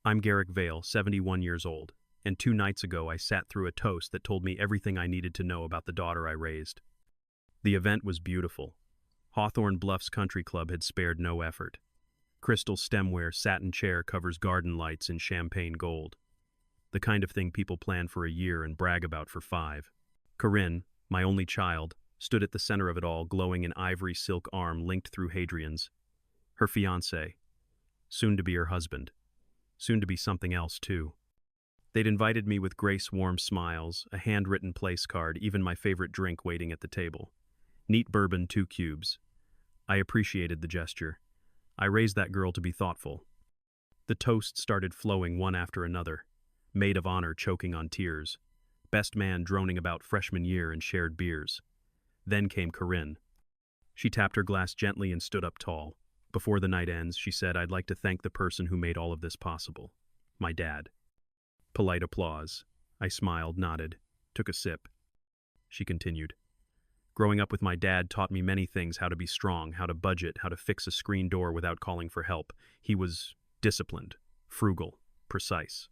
I'm Garrick Vale, 71 years old, and 2 nights ago I sat through a toast that told me everything I needed to know about the daughter I raised. The event was beautiful. Hawthorne Bluffs Country Club had spared no effort. Crystal stemware satin chair covers garden lights in champagne gold. The kind of thing people plan for a year and brag about for 5. Corinne, my only child, stood at the center of it all, glowing in ivory silk arm linked through Hadrian's. Her fiancé, soon to be her husband, soon to be something else too. They'd invited me with grace warm smiles, a handwritten place card, even my favorite drink waiting at the table. Neat bourbon, 2 cubes. I appreciated the gesture. I raised that girl to be thoughtful. The toasts started flowing one after another. Maid of honor choking on tears. Best man droning about freshman year and shared beers. Then came Corinne. She tapped her glass gently and stood up tall. Before the night ends, she said, "I'd like to thank the person who made all of this possible. My dad." Polite applause. I smiled, nodded, took a sip. She continued. "Growing up with my dad taught me many things: how to be strong, how to budget, how to fix a screen door without calling for help. He was disciplined, frugal, precise.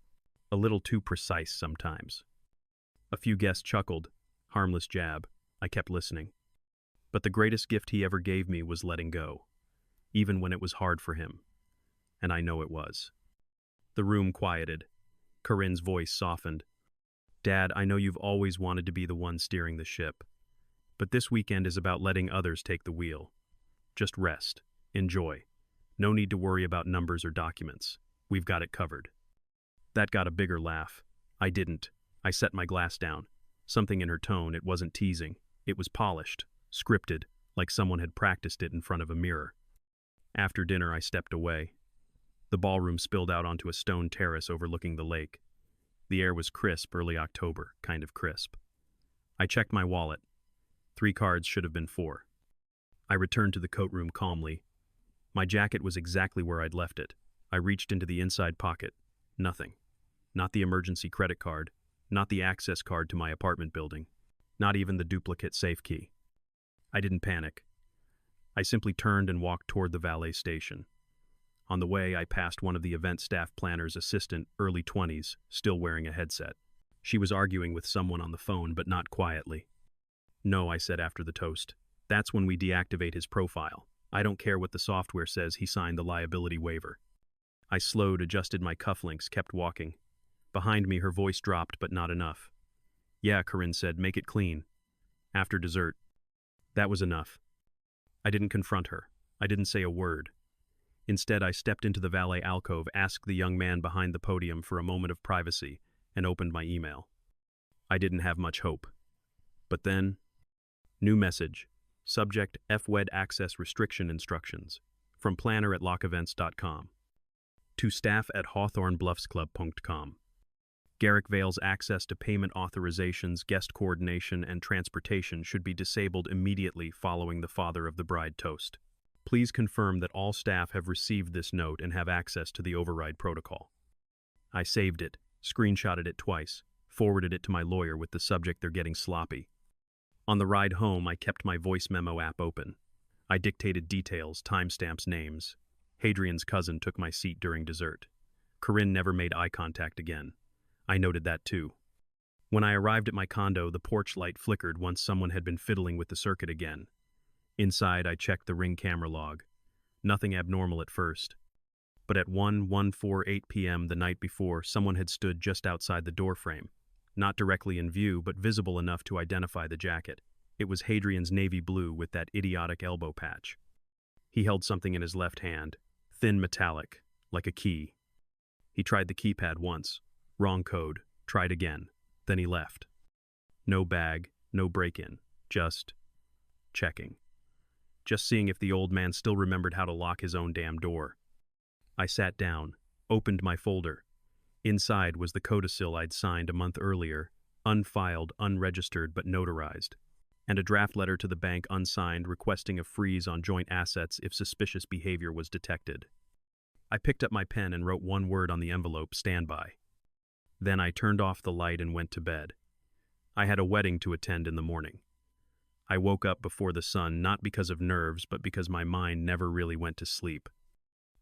A little too precise sometimes." A few guests chuckled. Harmless jab. I kept listening. But the greatest gift he ever gave me was letting go, even when it was hard for him. And I know it was. The room quieted. Corinne's voice softened. "Dad, I know you've always wanted to be the one steering the ship. But this weekend is about letting others take the wheel. Just rest. Enjoy. No need to worry about numbers or documents. We've got it covered." That got a bigger laugh. I didn't. I set my glass down. Something in her tone, it wasn't teasing. It was polished, scripted, like someone had practiced it in front of a mirror. After dinner, I stepped away. The ballroom spilled out onto a stone terrace overlooking the lake. The air was crisp, early October, kind of crisp. I checked my wallet. 3 cards should have been 4. I returned to the coat room calmly. My jacket was exactly where I'd left it. I reached into the inside pocket. Nothing. Not the emergency credit card, not the access card to my apartment building, not even the duplicate safe key. I didn't panic. I simply turned and walked toward the valet station. On the way, I passed one of the event staff planner's assistant, early 20s, still wearing a headset. She was arguing with someone on the phone, but not quietly. "No," I said after the toast. "That's when we deactivate his profile. I don't care what the software says, he signed the liability waiver." I slowed, adjusted my cufflinks, kept walking. Behind me, her voice dropped, but not enough. "Yeah," Corinne said, "make it clean. After dessert." That was enough. I didn't confront her. I didn't say a word. Instead, I stepped into the valet alcove, asked the young man behind the podium for a moment of privacy, and opened my email. I didn't have much hope. But then, new message. Subject: FWED access restriction instructions. From planner@lockevents.com. To staff at hawthornebluffsclub.com. Garrick Vale's access to payment authorizations, guest coordination, and transportation should be disabled immediately following the father of the bride toast. Please confirm that all staff have received this note and have access to the override protocol. I saved it, screenshotted it twice, forwarded it to my lawyer with the subject: "They're getting sloppy." On the ride home, I kept my voice memo app open. I dictated details, timestamps, names. Hadrian's cousin took my seat during dessert. Corinne never made eye contact again. I noted that too. When I arrived at my condo, the porch light flickered once someone had been fiddling with the circuit again. Inside, I checked the Ring camera log. Nothing abnormal at first. But at 1:48 p.m. the night before, someone had stood just outside the doorframe. Not directly in view, but visible enough to identify the jacket. It was Hadrian's navy blue with that idiotic elbow patch. He held something in his left hand, thin metallic, like a key. He tried the keypad once. Wrong code. Tried again. Then he left. No bag, no break-in. Just checking. Just seeing if the old man still remembered how to lock his own damn door. I sat down, opened my folder. Inside was the codicil I'd signed a month earlier, unfiled, unregistered, but notarized, and a draft letter to the bank unsigned requesting a freeze on joint assets if suspicious behavior was detected. I picked up my pen and wrote one word on the envelope: standby. Then I turned off the light and went to bed. I had a wedding to attend in the morning. I woke up before the sun, not because of nerves, but because my mind never really went to sleep.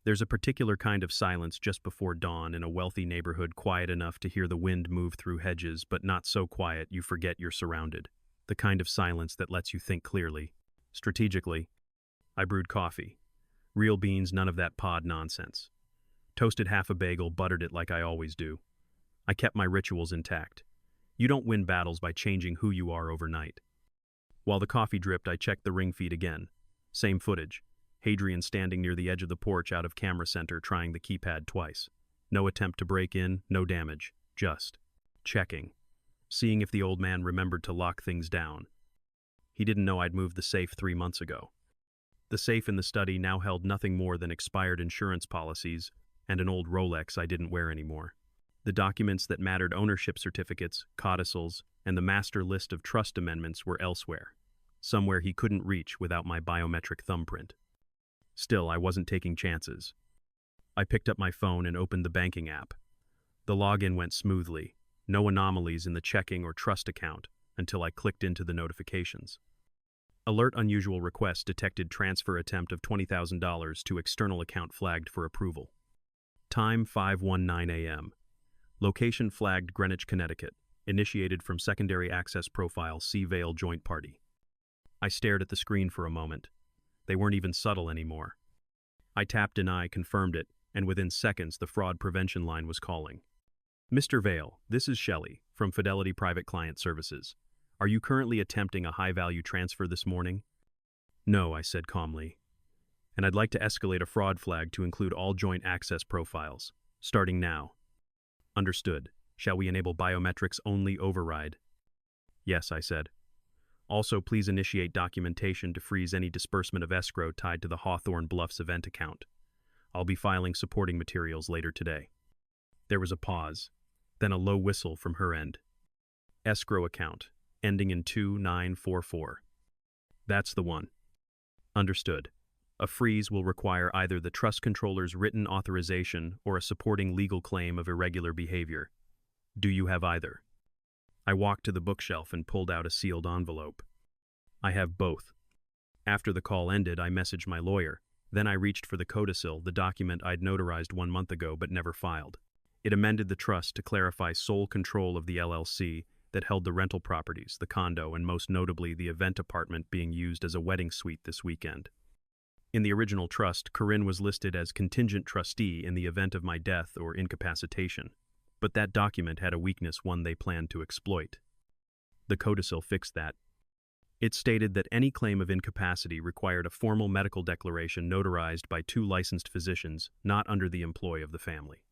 There's a particular kind of silence just before dawn in a wealthy neighborhood, quiet enough to hear the wind move through hedges, but not so quiet you forget you're surrounded. The kind of silence that lets you think clearly. Strategically, I brewed coffee. Real beans, none of that pod nonsense. Toasted half a bagel, buttered it like I always do. I kept my rituals intact. You don't win battles by changing who you are overnight. While the coffee dripped, I checked the ring feed again. Same footage. Hadrian standing near the edge of the porch out of camera center trying the keypad twice. No attempt to break in, no damage. Just checking. Seeing if the old man remembered to lock things down. He didn't know I'd moved the safe 3 months ago. The safe in the study now held nothing more than expired insurance policies and an old Rolex I didn't wear anymore. The documents that mattered, ownership certificates, codicils, and the master list of trust amendments, were elsewhere. Somewhere he couldn't reach without my biometric thumbprint. Still, I wasn't taking chances. I picked up my phone and opened the banking app. The login went smoothly. No anomalies in the checking or trust account until I clicked into the notifications. Alert: unusual request detected, transfer attempt of $20,000 to external account flagged for approval. Time 5:19 a.m. Location flagged Greenwich, Connecticut. Initiated from secondary access profile Sea Vale Joint Party. I stared at the screen for a moment. They weren't even subtle anymore. I tapped deny, confirmed it, and within seconds the fraud prevention line was calling. Mr. Vale, this is Shelley from Fidelity Private Client Services. Are you currently attempting a high-value transfer this morning? No, I said calmly. And I'd like to escalate a fraud flag to include all joint access profiles, starting now. Understood. Shall we enable biometrics only override? Yes, I said. Also, please initiate documentation to freeze any disbursement of escrow tied to the Hawthorne Bluffs event account. I'll be filing supporting materials later today. There was a pause, then a low whistle from her end. Escrow account, ending in 2944. That's the one. Understood. A freeze will require either the trust controller's written authorization or a supporting legal claim of irregular behavior. Do you have either? I walked to the bookshelf and pulled out a sealed envelope. I have both. After the call ended, I messaged my lawyer. Then I reached for the codicil, the document I'd notarized 1 month ago but never filed. It amended the trust to clarify sole control of the LLC that held the rental properties, the condo, and most notably the event apartment being used as a wedding suite this weekend. In the original trust, Corinne was listed as contingent trustee in the event of my death or incapacitation. But that document had a weakness, one they planned to exploit. The codicil fixed that. It stated that any claim of incapacity required a formal medical declaration notarized by 2 licensed physicians not under the employ of the family.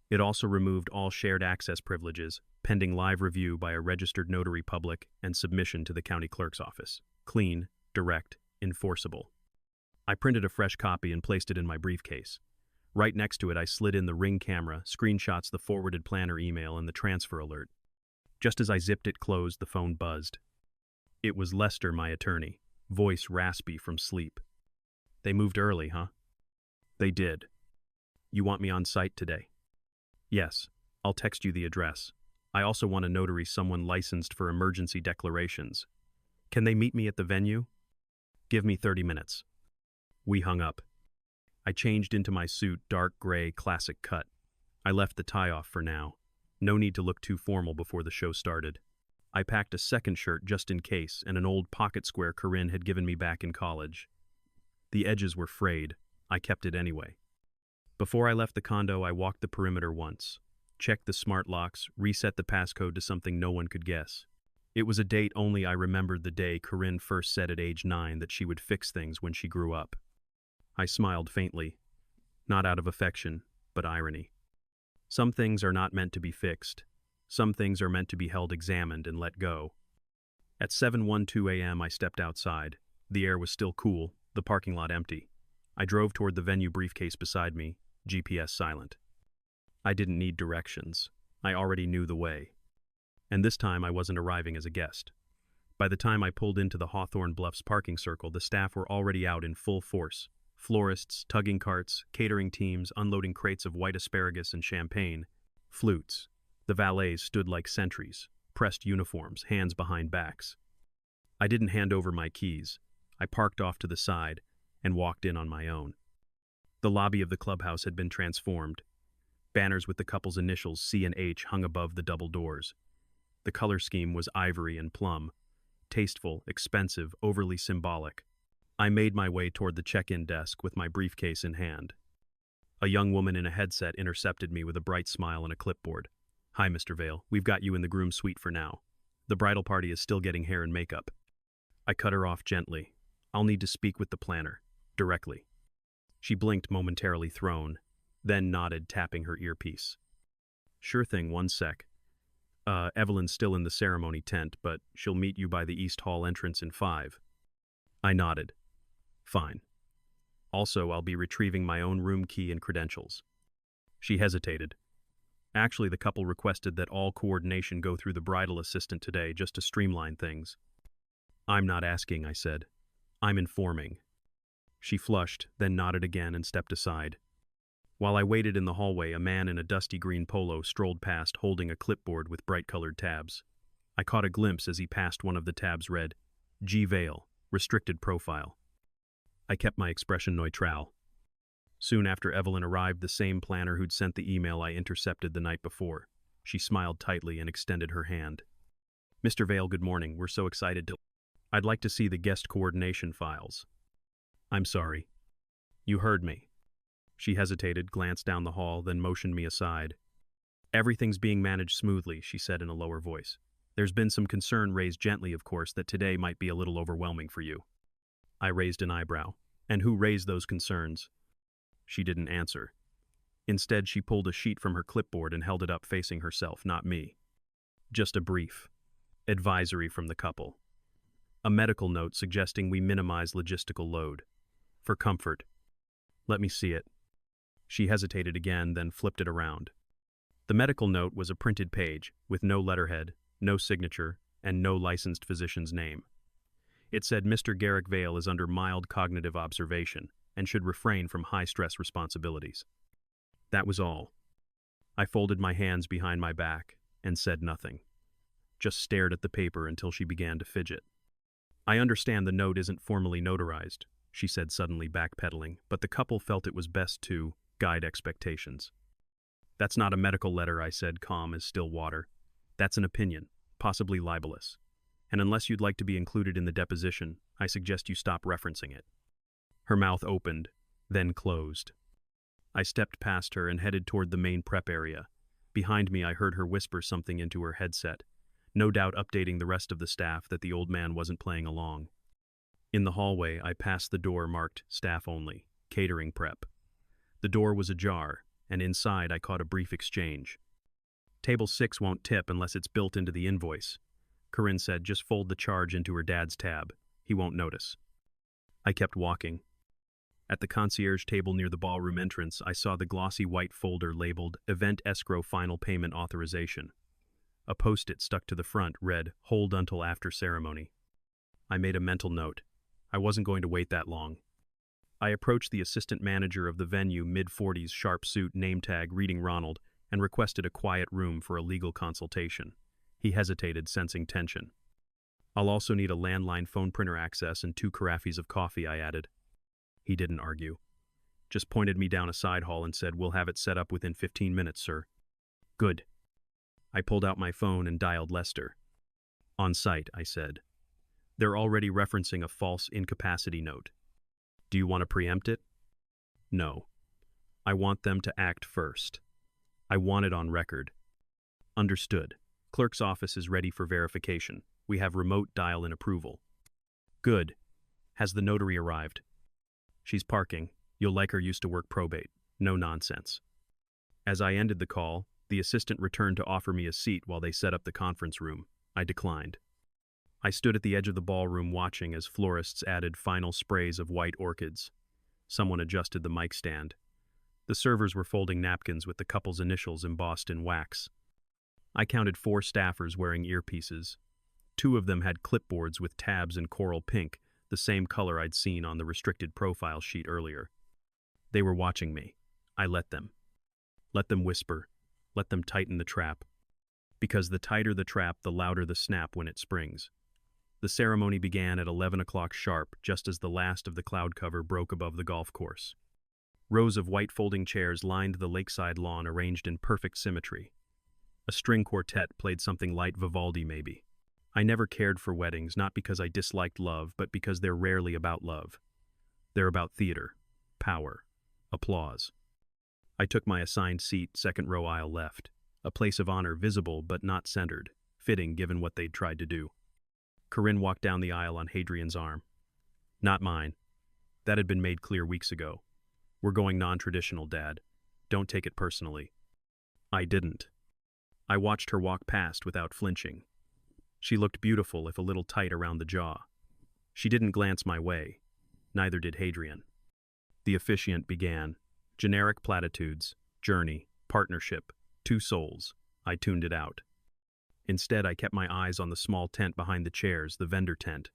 It also removed all shared access privileges, pending live review by a registered notary public and submission to the county clerk's office. Clean, direct, enforceable. I printed a fresh copy and placed it in my briefcase. Right next to it, I slid in the Ring camera, screenshots, the forwarded planner email, and the transfer alert. Just as I zipped it closed, the phone buzzed. It was Lester, my attorney, voice raspy from sleep. They moved early, huh? They did. You want me on site today? Yes, I'll text you the address. I also want a notary, someone licensed for emergency declarations. Can they meet me at the venue? Give me 30 minutes. We hung up. I changed into my suit, dark gray, classic cut. I left the tie off for now. No need to look too formal before the show started. I packed a second shirt just in case and an old pocket square Corinne had given me back in college. The edges were frayed. I kept it anyway. Before I left the condo, I walked the perimeter once, checked the smart locks, reset the passcode to something no one could guess. It was a date only I remembered, the day Corinne first said at age 9 that she would fix things when she grew up. I smiled faintly, not out of affection, but irony. Some things are not meant to be fixed. Some things are meant to be held, examined, and let go. At 7:12 a.m. I stepped outside. The air was still cool, the parking lot empty. I drove toward the venue, briefcase beside me, GPS silent. I didn't need directions. I already knew the way. And this time I wasn't arriving as a guest. By the time I pulled into the Hawthorne Bluffs parking circle, the staff were already out in full force. Florists, tugging carts, catering teams, unloading crates of white asparagus and champagne, flutes. The valets stood like sentries, pressed uniforms, hands behind backs. I didn't hand over my keys. I parked off to the side and walked in on my own. The lobby of the clubhouse had been transformed. Banners with the couple's initials C and H hung above the double doors. The color scheme was ivory and plum. Tasteful, expensive, overly symbolic. I made my way toward the check-in desk with my briefcase in hand. A young woman in a headset intercepted me with a bright smile and a clipboard. "Hi, Mr. Vale. We've got you in the groom suite for now. The bridal party is still getting hair and makeup." I cut her off gently. "I'll need to speak with the planner. Directly." She blinked, momentarily thrown, then nodded, tapping her earpiece. "Sure thing, one sec. Evelyn's still in the ceremony tent, but she'll meet you by the East Hall entrance in 5. I nodded. "Fine. Also, I'll be retrieving my own room key and credentials." She hesitated. "Actually, the couple requested that all coordination go through the bridal assistant today, just to streamline things." "I'm not asking," I said. "I'm informing." She flushed, then nodded again and stepped aside. While I waited in the hallway, a man in a dusty green polo strolled past holding a clipboard with bright-colored tabs. I caught a glimpse as he passed one of the tabs read, "G. Vale, restricted profile." I kept my expression neutral. Soon after Evelyn arrived, the same planner who'd sent the email I intercepted the night before. She smiled tightly and extended her hand. "Mr. Vale, good morning. We're so excited to... I'd like to see the guest coordination files." "I'm sorry." "You heard me." She hesitated, glanced down the hall, then motioned me aside. "Everything's being managed smoothly," she said in a lower voice. "There's been some concern, raised gently, of course, that today might be a little overwhelming for you." I raised an eyebrow. "And who raised those concerns?" She didn't answer. Instead, she pulled a sheet from her clipboard and held it up facing herself, not me. Just a brief advisory from the couple. A medical note suggesting we minimize logistical load. For comfort. "Let me see it." She hesitated again, then flipped it around. The medical note was a printed page, with no letterhead, no signature, and no licensed physician's name. It said Mr. Garrick Vale is under mild cognitive observation and should refrain from high-stress responsibilities. That was all. I folded my hands behind my back and said nothing. Just stared at the paper until she began to fidget. "I understand the note isn't formally notarized," she said, suddenly backpedaling, "but the couple felt it was best to guide expectations." "That's not a medical letter," I said, calm as still water. "That's an opinion, possibly libelous. And unless you'd like to be included in the deposition, I suggest you stop referencing it." Her mouth opened, then closed. I stepped past her and headed toward the main prep area. Behind me, I heard her whisper something into her headset, no doubt updating the rest of the staff that the old man wasn't playing along. In the hallway, I passed the door marked Staff Only, Catering Prep. The door was ajar, and inside I caught a brief exchange. "Table 6 won't tip unless it's built into the invoice." Corinne said, "Just fold the charge into her dad's tab. He won't notice." I kept walking. At the concierge table near the ballroom entrance, I saw the glossy white folder labeled Event Escrow Final Payment Authorization. A post-it stuck to the front read, "Hold until after ceremony." I made a mental note. I wasn't going to wait that long. I approached the assistant manager of the venue, mid-40s, sharp suit, name tag, reading Ronald, and requested a quiet room for a legal consultation. He hesitated, sensing tension. "I'll also need a landline phone printer access and 2 carafes of coffee," I added. He didn't argue. Just pointed me down a side hall and said, "We'll have it set up within 15 minutes, sir." "Good." I pulled out my phone and dialed Lester. "On site," I said. "They're already referencing a false incapacity note. Do you want to preempt it?" "No. I want them to act first. I want it on record." "Understood. Clerk's office is ready for verification. We have remote dial-in approval." "Good. Has the notary arrived?" "She's parking. You'll like her, used to work probate. No nonsense." As I ended the call, the assistant returned to offer me a seat while they set up the conference room. I declined. I stood at the edge of the ballroom watching as florists added final sprays of white orchids. Someone adjusted the mic stand. The servers were folding napkins with the couple's initials embossed in wax. I counted 4 staffers wearing earpieces. 2 of them had clipboards with tabs in coral pink, the same color I'd seen on the restricted profile sheet earlier. They were watching me. I let them. Let them whisper. Let them tighten the trap. Because the tighter the trap, the louder the snap when it springs. The ceremony began at 11 o'clock sharp, just as the last of the cloud cover broke above the golf course. Rows of white folding chairs lined the lakeside lawn, arranged in perfect symmetry. A string quartet played something light, Vivaldi maybe. I never cared for weddings, not because I disliked love, but because they're rarely about love. They're about theater, power, applause. I took my assigned seat, second row aisle left, a place of honor, visible but not centered, fitting given what they'd tried to do. Corinne walked down the aisle on Hadrian's arm. Not mine. That had been made clear weeks ago. We're going non-traditional, Dad. Don't take it personally. I didn't. I watched her walk past without flinching. She looked beautiful, if a little tight around the jaw. She didn't glance my way. Neither did Hadrian. The officiant began. Generic platitudes, journey, partnership, two souls. I tuned it out. Instead, I kept my eyes on the small tent behind the chairs, the vendor tent.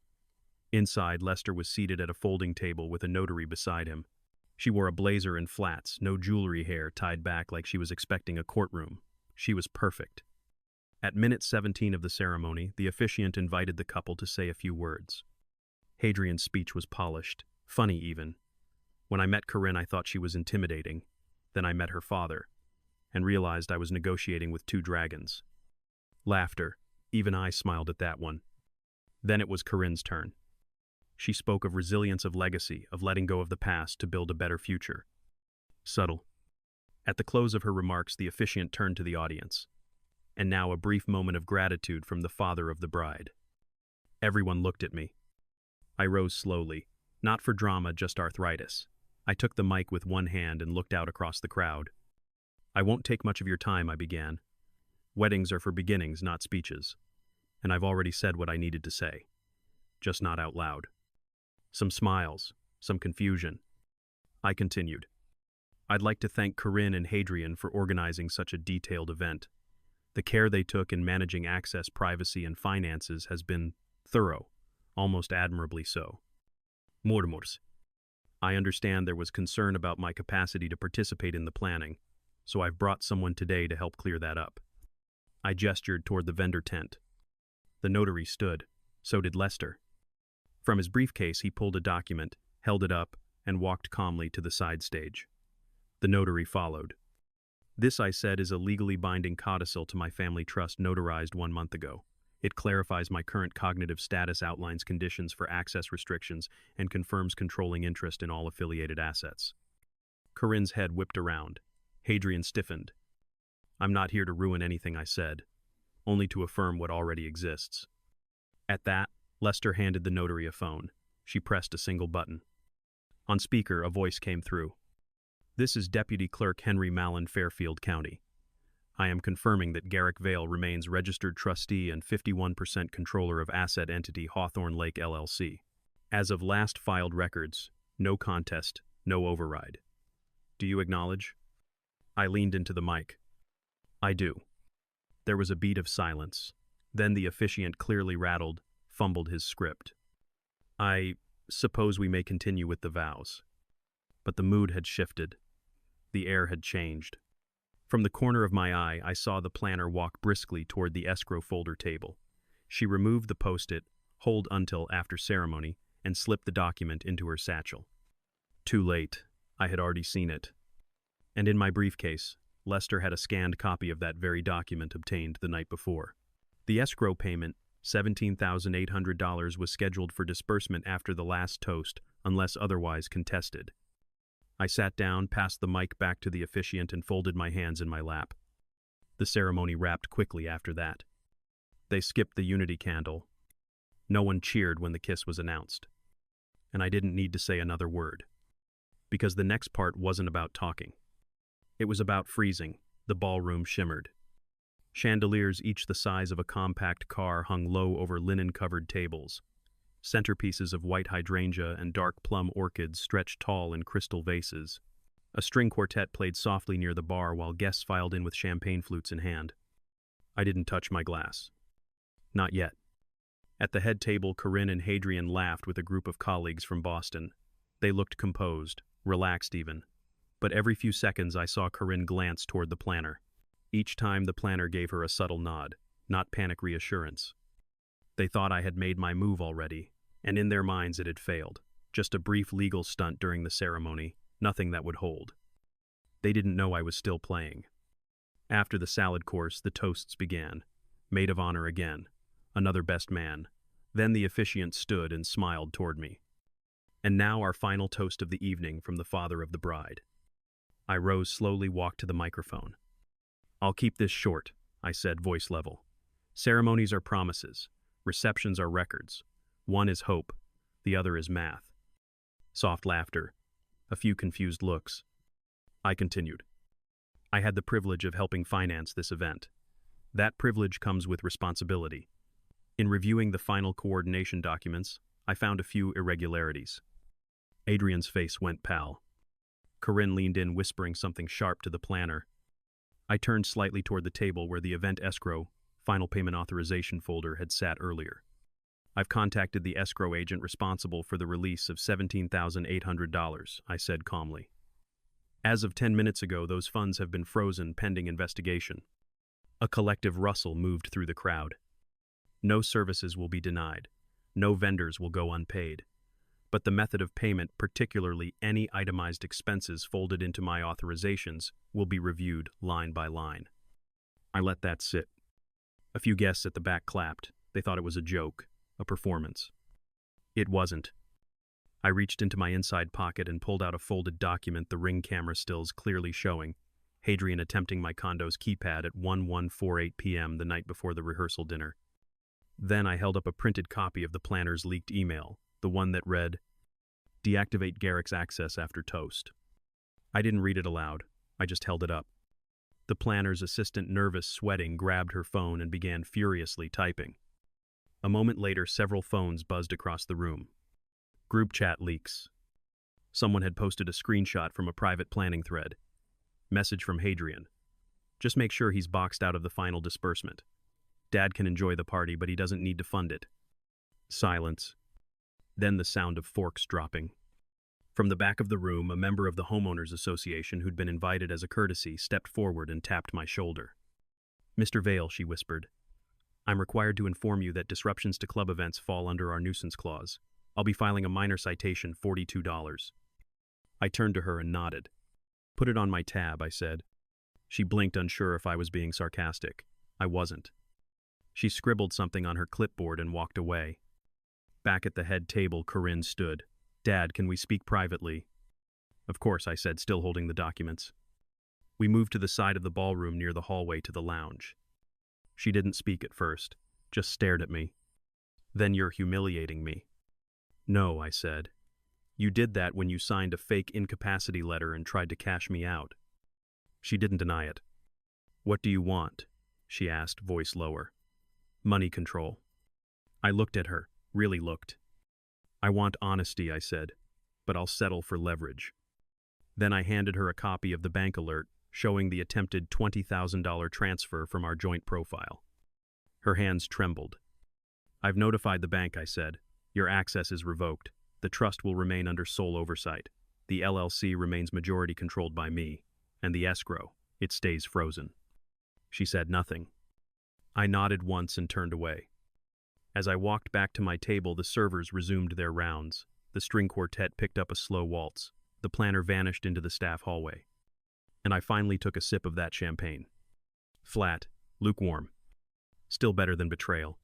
Inside, Lester was seated at a folding table with a notary beside him. She wore a blazer and flats, no jewelry, hair tied back like she was expecting a courtroom. She was perfect. At minute 17 of the ceremony, the officiant invited the couple to say a few words. Hadrian's speech was polished, funny even. When I met Corinne, I thought she was intimidating. Then I met her father, and realized I was negotiating with two dragons. Laughter. Even I smiled at that one. Then it was Corinne's turn. She spoke of resilience, of legacy, of letting go of the past to build a better future. Subtle. At the close of her remarks, the officiant turned to the audience. And now a brief moment of gratitude from the father of the bride. Everyone looked at me. I rose slowly, not for drama, just arthritis. I took the mic with one hand and looked out across the crowd. I won't take much of your time, I began. Weddings are for beginnings, not speeches. And I've already said what I needed to say. Just not out loud. Some smiles, some confusion. I continued. I'd like to thank Corinne and Hadrian for organizing such a detailed event. The care they took in managing access, privacy, and finances has been thorough, almost admirably so. Mortimers. I understand there was concern about my capacity to participate in the planning, so I've brought someone today to help clear that up. I gestured toward the vendor tent. The notary stood. So did Lester. From his briefcase, he pulled a document, held it up, and walked calmly to the side stage. The notary followed. This, I said, is a legally binding codicil to my family trust notarized 1 month ago. It clarifies my current cognitive status, outlines conditions for access restrictions, and confirms controlling interest in all affiliated assets. Corinne's head whipped around. Hadrian stiffened. I'm not here to ruin anything, I said, only to affirm what already exists. At that, Lester handed the notary a phone. She pressed a single button. On speaker, a voice came through. This is Deputy Clerk Henry Mallon, Fairfield County. I am confirming that Garrick Vale remains registered trustee and 51% controller of asset entity Hawthorne Lake LLC. As of last filed records, no contest, no override. Do you acknowledge? I leaned into the mic. I do. There was a beat of silence. Then the officiant clearly rattled, fumbled his script. I suppose we may continue with the vows. But the mood had shifted. The air had changed. From the corner of my eye, I saw the planner walk briskly toward the escrow folder table. She removed the post-it, hold until after ceremony, and slipped the document into her satchel. Too late. I had already seen it. And in my briefcase, Lester had a scanned copy of that very document obtained the night before. The escrow payment, $17,800, was scheduled for disbursement after the last toast, unless otherwise contested. I sat down, passed the mic back to the officiant, and folded my hands in my lap. The ceremony wrapped quickly after that. They skipped the unity candle. No one cheered when the kiss was announced. And I didn't need to say another word. Because the next part wasn't about talking. It was about freezing. The ballroom shimmered. Chandeliers, each the size of a compact car, hung low over linen-covered tables. Centerpieces of white hydrangea and dark plum orchids stretched tall in crystal vases. A string quartet played softly near the bar while guests filed in with champagne flutes in hand. I didn't touch my glass. Not yet. At the head table, Corinne and Hadrian laughed with a group of colleagues from Boston. They looked composed, relaxed even. But every few seconds I saw Corinne glance toward the planner. Each time the planner gave her a subtle nod, not panic reassurance. They thought I had made my move already, and in their minds it had failed. Just a brief legal stunt during the ceremony, nothing that would hold. They didn't know I was still playing. After the salad course, the toasts began. Maid of honor again. Another best man. Then the officiant stood and smiled toward me. And now our final toast of the evening from the father of the bride. I rose slowly, walked to the microphone. I'll keep this short, I said, voice level. Ceremonies are promises. Receptions are records. One is hope. The other is math. Soft laughter. A few confused looks. I continued. I had the privilege of helping finance this event. That privilege comes with responsibility. In reviewing the final coordination documents, I found a few irregularities. Adrian's face went pale. Corinne leaned in, whispering something sharp to the planner. I turned slightly toward the table where the event escrow, final payment authorization folder had sat earlier. I've contacted the escrow agent responsible for the release of $17,800, I said calmly. As of 10 minutes ago, those funds have been frozen pending investigation. A collective rustle moved through the crowd. No services will be denied. No vendors will go unpaid. But the method of payment, particularly any itemized expenses folded into my authorizations, will be reviewed line by line. I let that sit. A few guests at the back clapped. They thought it was a joke, a performance. It wasn't. I reached into my inside pocket and pulled out a folded document, the Ring camera stills clearly showing Hadrian attempting my condo's keypad at 11:48 p.m. the night before the rehearsal dinner. Then I held up a printed copy of the planner's leaked email, the one that read, "Deactivate Garrick's access after toast." I didn't read it aloud. I just held it up. The planner's assistant, nervous, sweating, grabbed her phone and began furiously typing. A moment later, several phones buzzed across the room. Group chat leaks. Someone had posted a screenshot from a private planning thread. Message from Hadrian. Just make sure he's boxed out of the final disbursement. Dad can enjoy the party, but he doesn't need to fund it. Silence. Then the sound of forks dropping. From the back of the room, a member of the homeowners association who'd been invited as a courtesy stepped forward and tapped my shoulder. "Mr. Vale," she whispered, "I'm required to inform you that disruptions to club events fall under our nuisance clause. I'll be filing a minor citation, $42. I turned to her and nodded. "Put it on my tab," I said. She blinked, unsure if I was being sarcastic. I wasn't. She scribbled something on her clipboard and walked away. Back at the head table, Corinne stood. "Dad, can we speak privately?" "Of course," I said, still holding the documents. We moved to the side of the ballroom near the hallway to the lounge. She didn't speak at first, just stared at me. "Then you're humiliating me." "No," I said. "You did that when you signed a fake incapacity letter and tried to cash me out." She didn't deny it. "What do you want?" she asked, voice lower. "Money control." I looked at her, really looked. "I want honesty," I said, "but I'll settle for leverage." Then I handed her a copy of the bank alert, showing the attempted $20,000 transfer from our joint profile. Her hands trembled. "I've notified the bank," I said. "Your access is revoked. The trust will remain under sole oversight. The LLC remains majority controlled by me. And the escrow, it stays frozen." She said nothing. I nodded once and turned away. As I walked back to my table, the servers resumed their rounds. The string quartet picked up a slow waltz. The planner vanished into the staff hallway. And I finally took a sip of that champagne. Flat, lukewarm. Still better than betrayal.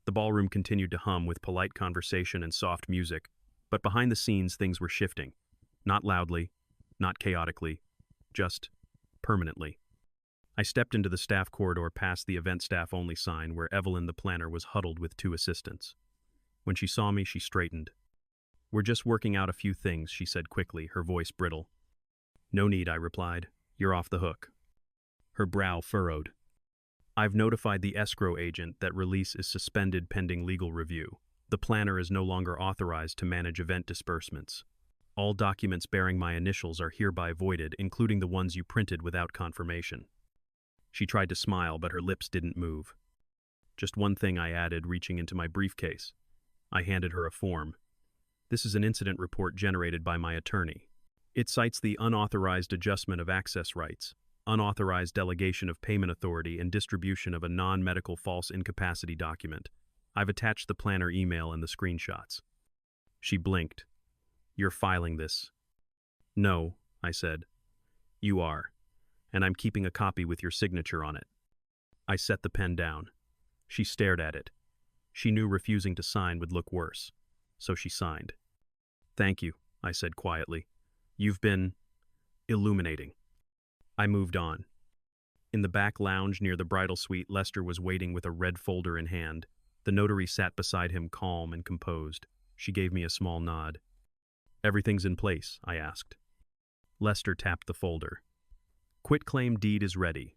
The ballroom continued to hum with polite conversation and soft music, but behind the scenes things were shifting. Not loudly, not chaotically, just permanently. I stepped into the staff corridor past the event staff only sign where Evelyn the planner was huddled with two assistants. When she saw me, she straightened. "We're just working out a few things," she said quickly, her voice brittle. "No need," I replied. "You're off the hook." Her brow furrowed. "I've notified the escrow agent that release is suspended pending legal review. The planner is no longer authorized to manage event disbursements. All documents bearing my initials are hereby voided, including the ones you printed without confirmation." She tried to smile, but her lips didn't move. "Just one thing," I added, reaching into my briefcase. I handed her a form. "This is an incident report generated by my attorney. It cites the unauthorized adjustment of access rights, unauthorized delegation of payment authority, and distribution of a non-medical false incapacity document. I've attached the planner email and the screenshots." She blinked. "You're filing this?" No, I said. You are, and I'm keeping a copy with your signature on it. I set the pen down. She stared at it. She knew refusing to sign would look worse, so she signed. Thank you, I said quietly. You've been illuminating. I moved on. In the back lounge near the bridal suite, Lester was waiting with a red folder in hand. The notary sat beside him, calm and composed. She gave me a small nod. Everything's in place, I asked. Lester tapped the folder. Quitclaim deed is ready.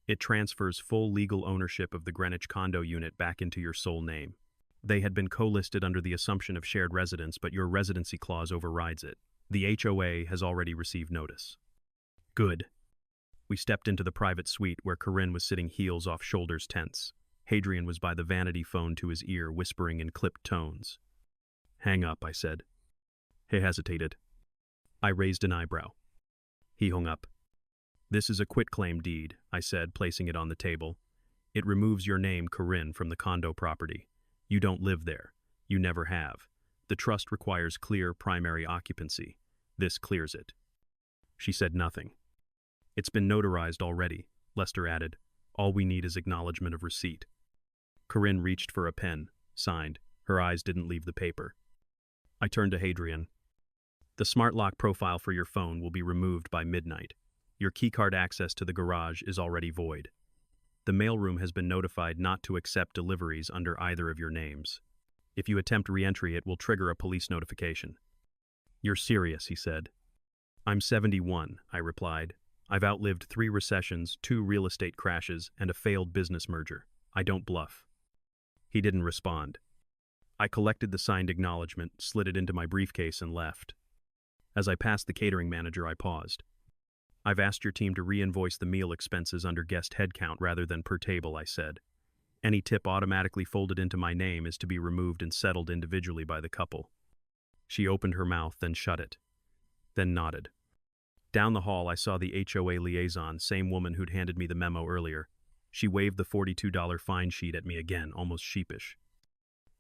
It transfers full legal ownership of the Greenwich condo unit back into your sole name. They had been co-listed under the assumption of shared residence, but your residency clause overrides it. The HOA has already received notice. Good. We stepped into the private suite where Corinne was sitting heels off shoulders tense. Hadrian was by the vanity phone to his ear, whispering in clipped tones. Hang up, I said. He hesitated. I raised an eyebrow. He hung up. This is a quitclaim deed, I said, placing it on the table. It removes your name, Corinne, from the condo property. You don't live there. You never have. The trust requires clear primary occupancy. This clears it. She said nothing. It's been notarized already, Lester added. All we need is acknowledgement of receipt. Corinne reached for a pen, signed. Her eyes didn't leave the paper. I turned to Hadrian. The smart lock profile for your phone will be removed by midnight. Your keycard access to the garage is already void. The mailroom has been notified not to accept deliveries under either of your names. If you attempt re-entry, it will trigger a police notification. You're serious, he said. I'm 71, I replied. I've outlived 3 recessions, 2 real estate crashes, and a failed business merger. I don't bluff. He didn't respond. I collected the signed acknowledgement, slid it into my briefcase, and left. As I passed the catering manager, I paused. I've asked your team to re-invoice the meal expenses under guest headcount rather than per table, I said. Any tip automatically folded into my name is to be removed and settled individually by the couple. She opened her mouth, then shut it, then nodded. Down the hall, I saw the HOA liaison, same woman who'd handed me the memo earlier. She waved the $42 fine sheet at me again, almost sheepish.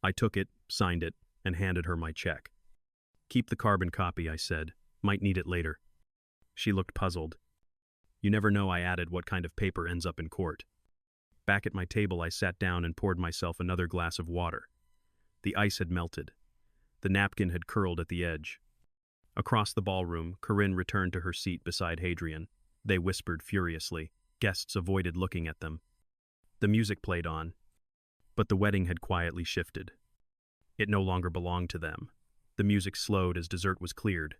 I took it, signed it, and handed her my check. Keep the carbon copy, I said. Might need it later. She looked puzzled. You never know, I added, what kind of paper ends up in court. Back at my table, I sat down and poured myself another glass of water. The ice had melted. The napkin had curled at the edge. Across the ballroom, Corinne returned to her seat beside Hadrian. They whispered furiously. Guests avoided looking at them. The music played on, but the wedding had quietly shifted. It no longer belonged to them. The music slowed as dessert was cleared.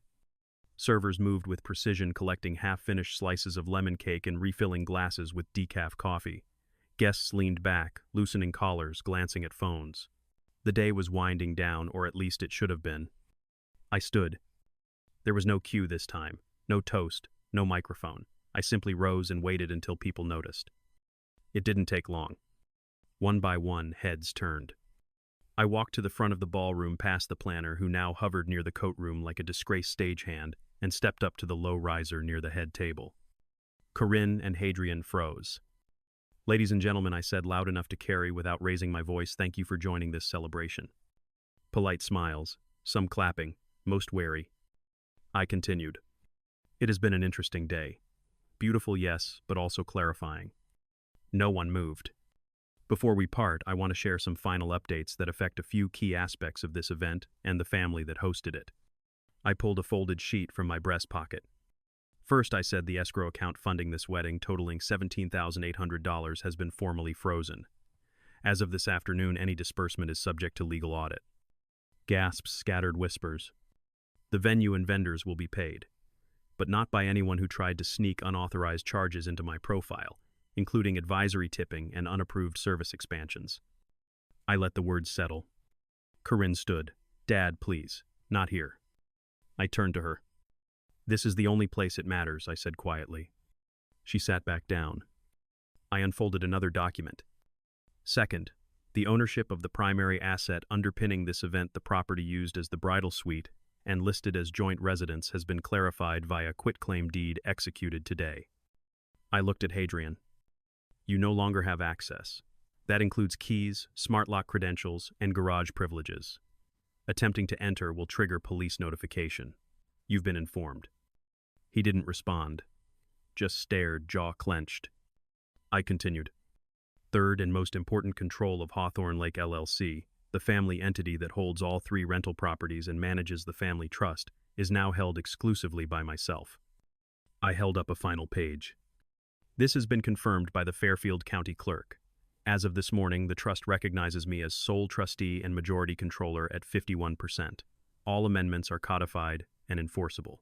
Servers moved with precision, collecting half-finished slices of lemon cake and refilling glasses with decaf coffee. Guests leaned back, loosening collars, glancing at phones. The day was winding down, or at least it should have been. I stood. There was no cue this time, no toast, no microphone. I simply rose and waited until people noticed. It didn't take long. One by one, heads turned. I walked to the front of the ballroom past the planner, who now hovered near the coat room like a disgraced stagehand, and stepped up to the low riser near the head table. Corinne and Hadrian froze. Ladies and gentlemen, I said loud enough to carry without raising my voice, thank you for joining this celebration. Polite smiles, some clapping, most wary. I continued. It has been an interesting day. Beautiful, yes, but also clarifying. No one moved. Before we part, I want to share some final updates that affect a few key aspects of this event and the family that hosted it. I pulled a folded sheet from my breast pocket. First, I said the escrow account funding this wedding, totaling $17,800, has been formally frozen. As of this afternoon, any disbursement is subject to legal audit. Gasps, scattered whispers. The venue and vendors will be paid, but not by anyone who tried to sneak unauthorized charges into my profile, including advisory tipping and unapproved service expansions. I let the words settle. Corinne stood. Dad, please, not here. I turned to her. This is the only place it matters, I said quietly. She sat back down. I unfolded another document. Second, the ownership of the primary asset underpinning this event, the property used as the bridal suite and listed as joint residence, has been clarified via quitclaim deed executed today. I looked at Hadrian. You no longer have access. That includes keys, smart lock credentials, and garage privileges. Attempting to enter will trigger police notification. You've been informed. He didn't respond, just stared, jaw clenched. I continued. Third and most important control of Hawthorne Lake LLC, the family entity that holds all 3 rental properties and manages the family trust, is now held exclusively by myself. I held up a final page. This has been confirmed by the Fairfield County Clerk. As of this morning, the trust recognizes me as sole trustee and majority controller at 51%. All amendments are codified and enforceable.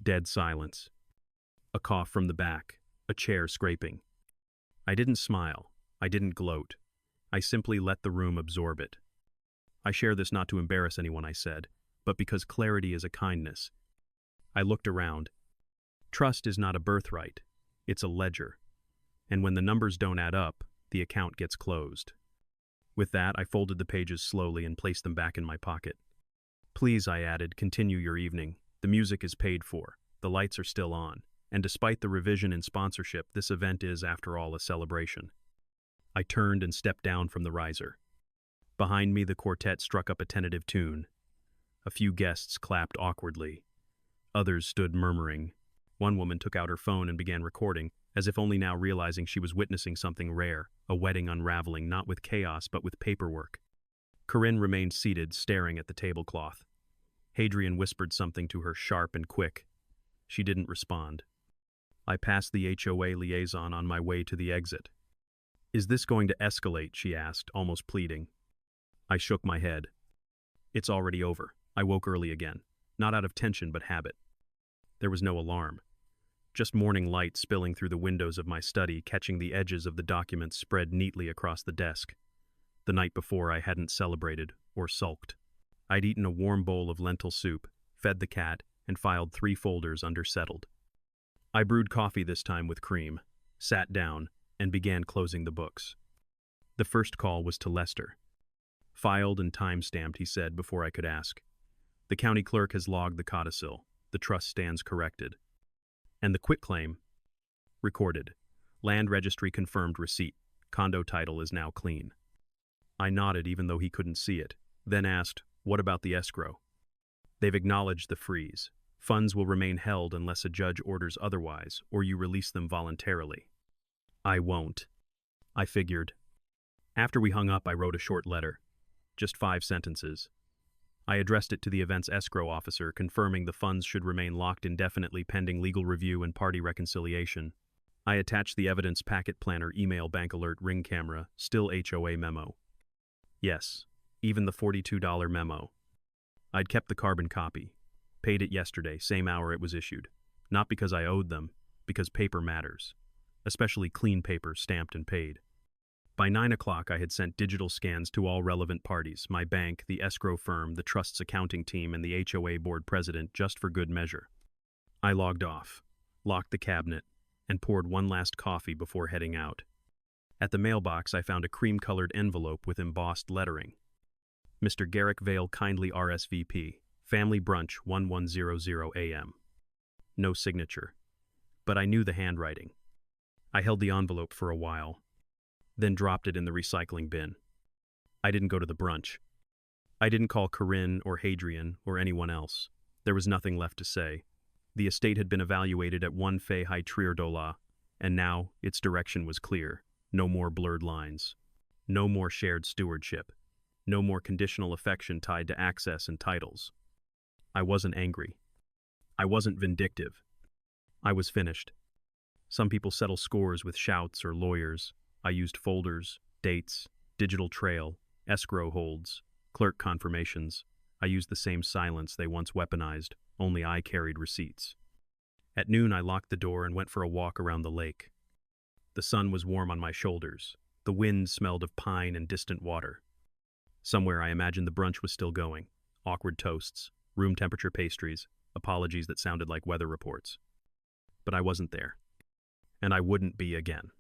Dead silence. A cough from the back, a chair scraping. I didn't smile. I didn't gloat. I simply let the room absorb it. I share this not to embarrass anyone, I said, but because clarity is a kindness. I looked around. Trust is not a birthright. It's a ledger. And when the numbers don't add up, the account gets closed. With that, I folded the pages slowly and placed them back in my pocket. Please, I added, continue your evening. The music is paid for. The lights are still on. And despite the revision in sponsorship, this event is, after all, a celebration. I turned and stepped down from the riser. Behind me, the quartet struck up a tentative tune. A few guests clapped awkwardly. Others stood murmuring. One woman took out her phone and began recording, as if only now realizing she was witnessing something rare, a wedding unraveling not with chaos but with paperwork. Corinne remained seated, staring at the tablecloth. Hadrian whispered something to her, sharp and quick. She didn't respond. I passed the HOA liaison on my way to the exit. Is this going to escalate? She asked, almost pleading. I shook my head. It's already over. I woke early again, not out of tension but habit. There was no alarm. Just morning light spilling through the windows of my study, catching the edges of the documents spread neatly across the desk. The night before, I hadn't celebrated or sulked. I'd eaten a warm bowl of lentil soup, fed the cat, and filed 3 folders under settled. I brewed coffee this time with cream, sat down, and began closing the books. The first call was to Lester. Filed and time-stamped, he said before I could ask. The county clerk has logged the codicil. The trust stands corrected. And the quitclaim? Recorded. Land registry confirmed receipt. Condo title is now clean. I nodded even though he couldn't see it, then asked, what about the escrow? They've acknowledged the freeze. Funds will remain held unless a judge orders otherwise, or you release them voluntarily. I won't. I figured. After we hung up, I wrote a short letter. Just 5 sentences. I addressed it to the event's escrow officer, confirming the funds should remain locked indefinitely pending legal review and party reconciliation. I attached the evidence packet planner, email, bank alert, ring camera, still HOA memo. Yes, even the $42 memo. I'd kept the carbon copy. Paid it yesterday, same hour it was issued. Not because I owed them, because paper matters. Especially clean paper stamped and paid. By 9 o'clock, I had sent digital scans to all relevant parties, my bank, the escrow firm, the trust's accounting team, and the HOA board president, just for good measure. I logged off, locked the cabinet, and poured one last coffee before heading out. At the mailbox, I found a cream-colored envelope with embossed lettering. Mr. Garrick Vale kindly RSVP, family brunch 1100 a.m. No signature. But I knew the handwriting. I held the envelope for a while, then dropped it in the recycling bin. I didn't go to the brunch. I didn't call Corinne or Hadrian or anyone else. There was nothing left to say. The estate had been evaluated at 1 Fay High Trier-Dola, and now its direction was clear. No more blurred lines. No more shared stewardship. No more conditional affection tied to access and titles. I wasn't angry. I wasn't vindictive. I was finished. Some people settle scores with shouts or lawyers. I used folders, dates, digital trail, escrow holds, clerk confirmations. I used the same silence they once weaponized, only I carried receipts. At noon, I locked the door and went for a walk around the lake. The sun was warm on my shoulders. The wind smelled of pine and distant water. Somewhere I imagined the brunch was still going. Awkward toasts, room temperature pastries, apologies that sounded like weather reports. But I wasn't there. And I wouldn't be again.